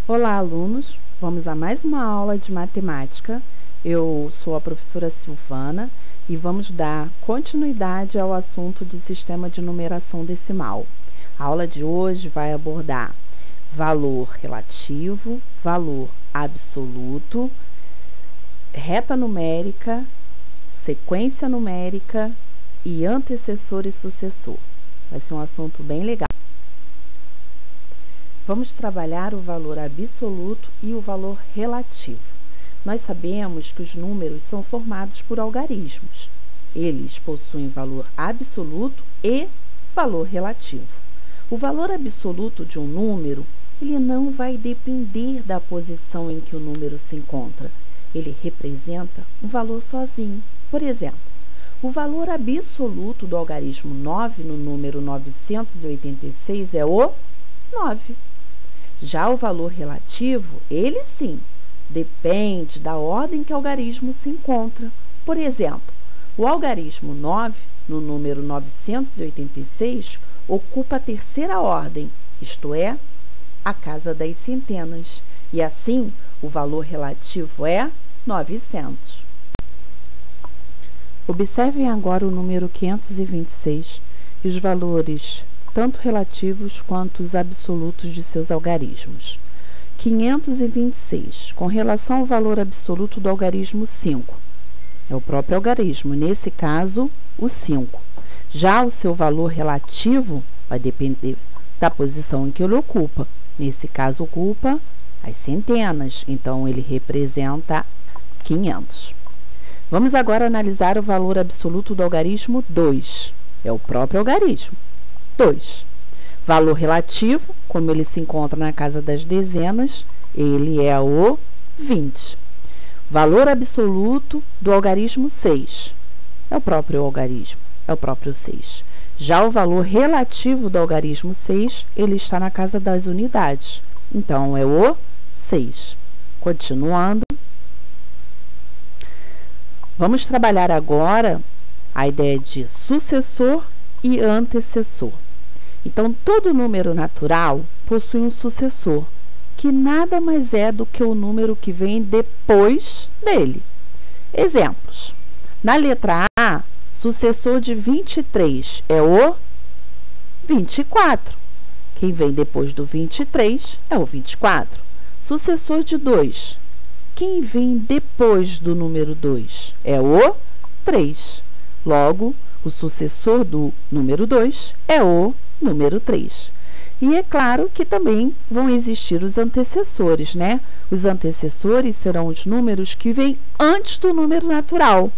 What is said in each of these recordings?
Olá, alunos! Vamos a mais uma aula de matemática. Eu sou a professora Silvana e vamos dar continuidade ao assunto de sistema de numeração decimal. A aula de hoje vai abordar valor relativo, valor absoluto, reta numérica, sequência numérica e antecessor e sucessor. Vai ser um assunto bem legal. Vamos trabalhar o valor absoluto e o valor relativo. Nós sabemos que os números são formados por algarismos. Eles possuem valor absoluto e valor relativo. O valor absoluto de um número, ele não vai depender da posição em que o número se encontra. Ele representa um valor sozinho. Por exemplo, o valor absoluto do algarismo 9 no número 986 é o 9. Já o valor relativo, ele sim, depende da ordem que o algarismo se encontra. Por exemplo, o algarismo 9, no número 986, ocupa a terceira ordem, isto é, a casa das centenas. E assim, o valor relativo é 900. Observem agora o número 526 e os valores tanto relativos quanto os absolutos de seus algarismos. 526, com relação ao valor absoluto do algarismo 5. É o próprio algarismo, nesse caso, o 5. Já o seu valor relativo vai depender da posição em que ele ocupa. Nesse caso, ocupa as centenas, então ele representa 500. Vamos agora analisar o valor absoluto do algarismo 2. É o próprio algarismo. 2. Valor relativo, como ele se encontra na casa das dezenas, ele é o 20. Valor absoluto do algarismo 6. É o próprio algarismo, é o próprio 6. Já o valor relativo do algarismo 6, ele está na casa das unidades. Então, é o 6. Continuando. Vamos trabalhar agora a ideia de sucessor e antecessor. Então, todo número natural possui um sucessor, que nada mais é do que o número que vem depois dele. Exemplos. Na letra A, sucessor de 23 é o 24. Quem vem depois do 23 é o 24. Sucessor de 2. Quem vem depois do número 2 é o 3. Logo, o sucessor do número 2 é o número 3. E é claro que também vão existir os antecessores, né? Os antecessores serão os números que vêm antes do número natural.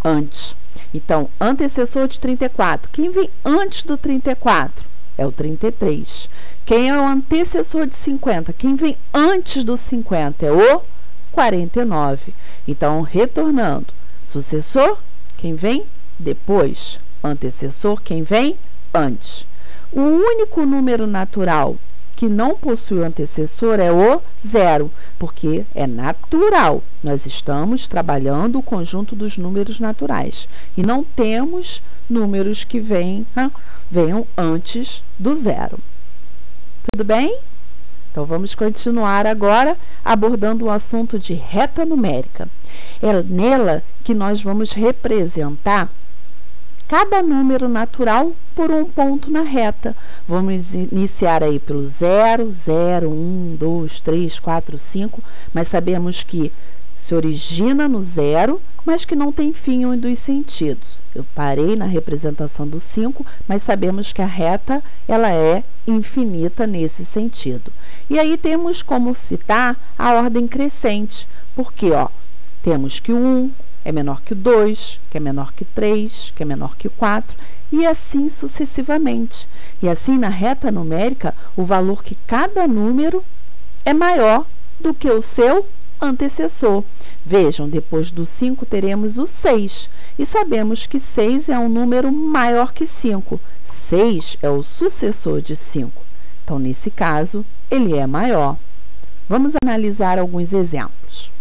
Antes. Então, antecessor de 34. Quem vem antes do 34? É o 33. Quem é o antecessor de 50? Quem vem antes do 50? É o 49. Então, retornando. Sucessor, quem vem depois. Antecessor, quem vem antes. O único número natural que não possui antecessor é o 0, porque é natural. Nós estamos trabalhando o conjunto dos números naturais e não temos números que venham antes do 0. Tudo bem? Então, vamos continuar agora abordando o assunto de reta numérica. É nela que nós vamos representar cada número natural por um ponto na reta. Vamos iniciar aí pelo 0, 0, 1, 2, 3, 4, 5, mas sabemos que se origina no 0, mas que não tem fim em um dos sentidos. Eu parei na representação do 5, mas sabemos que a reta ela é infinita nesse sentido. E aí temos como citar a ordem crescente, porque temos que o 1 é menor que o 2, que é menor que 3, que é menor que o 4, e assim sucessivamente. E assim, na reta numérica, o valor que cada número é maior do que o seu antecessor. Vejam, depois do 5 teremos o 6, e sabemos que 6 é um número maior que 5. 6 é o sucessor de 5. Então, nesse caso, ele é maior. Vamos analisar alguns exemplos.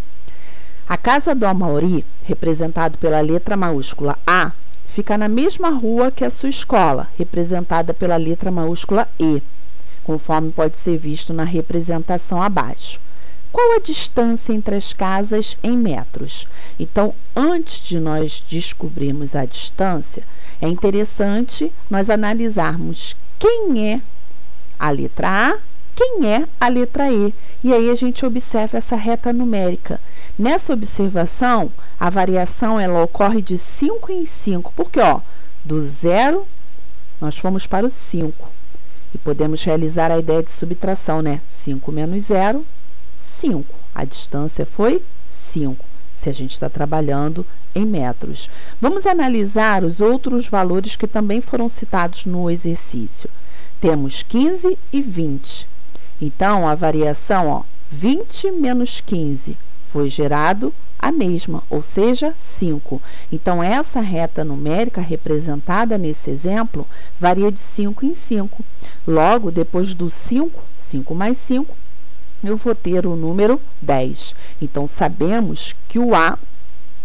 A casa do Amauri, representado pela letra maiúscula A, fica na mesma rua que a sua escola, representada pela letra maiúscula E. conforme pode ser visto na representação abaixo. Qual a distância entre as casas em metros? Então, antes de nós descobrirmos a distância, é interessante nós analisarmos quem é a letra A, quem é a letra E. E aí a gente observa essa reta numérica. Nessa observação, a variação ela ocorre de 5 em 5, porque do 0 nós fomos para o 5. E podemos realizar a ideia de subtração, né? 5 menos 0, 5. A distância foi 5, se a gente está trabalhando em metros. Vamos analisar os outros valores que também foram citados no exercício. Temos 15 e 20. Então, a variação, 20 menos 15, foi gerado a mesma, ou seja, 5. Então, essa reta numérica representada nesse exemplo varia de 5 em 5. Logo, depois do 5, 5 mais 5, eu vou ter o número 10. Então, sabemos que o A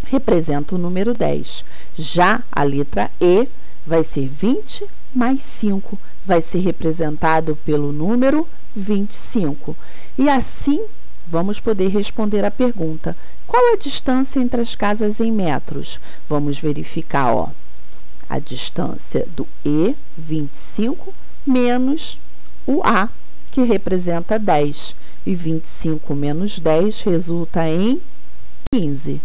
representa o número 10. Já a letra E vai ser 20 mais 5, vai ser representado pelo número 25. E assim, vamos poder responder a pergunta: qual a distância entre as casas em metros? Vamos verificar, a distância do E, 25, menos o A, que representa 10. E 25 menos 10 resulta em 15.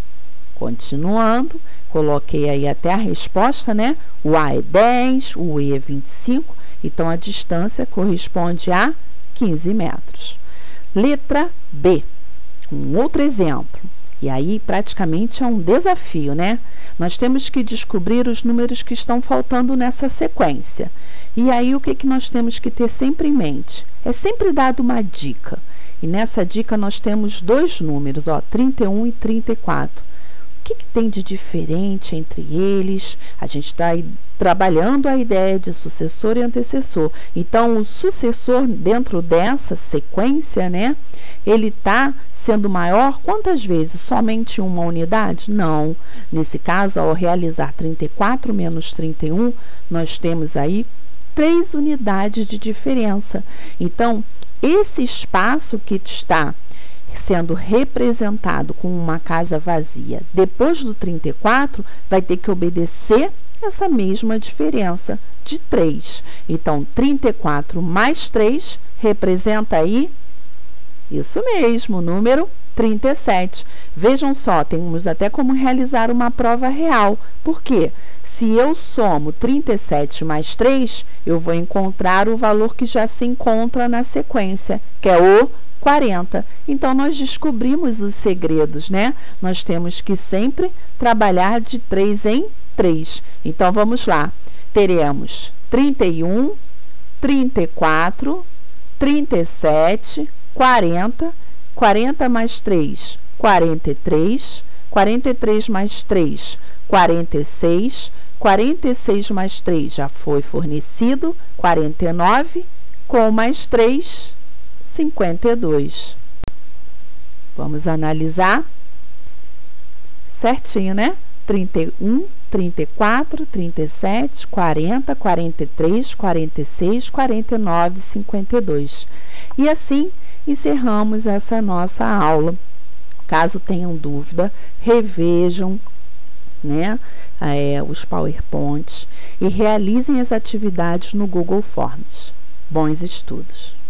Continuando, coloquei aí até a resposta, né? O A é 10, o E é 25, então a distância corresponde a 15 metros. Letra B, um outro exemplo. E aí, praticamente é um desafio, né? Nós temos que descobrir os números que estão faltando nessa sequência. E aí, o que nós temos que ter sempre em mente? É sempre dado uma dica. E nessa dica nós temos dois números, 31 e 34. O que tem de diferente entre eles? A gente está trabalhando a ideia de sucessor e antecessor. Então, o sucessor dentro dessa sequência, né? Ele está sendo maior quantas vezes? Somente uma unidade? Não. Nesse caso, ao realizar 34 menos 31, nós temos aí 3 unidades de diferença. Então, esse espaço que está sendo representado com uma casa vazia depois do 34, vai ter que obedecer essa mesma diferença de 3. Então, 34 mais 3 representa aí, isso mesmo, o número 37. Vejam só, temos até como realizar uma prova real. Por quê? Se eu somo 37 mais 3, eu vou encontrar o valor que já se encontra na sequência, que é o 40. Então, nós descobrimos os segredos, né? Nós temos que sempre trabalhar de 3 em 3. Então, vamos lá. Teremos 31, 34, 37, 40, 40 mais 3, 43, 43 mais 3, 46, 46 mais 3 já foi fornecido, 49, com mais 3, 52. Vamos analisar certinho, né? 31, 34, 37, 40, 43, 46, 49, 52. E assim encerramos essa nossa aula. Caso tenham dúvida, revejam, né, os PowerPoints e realizem as atividades no Google Forms. Bons estudos!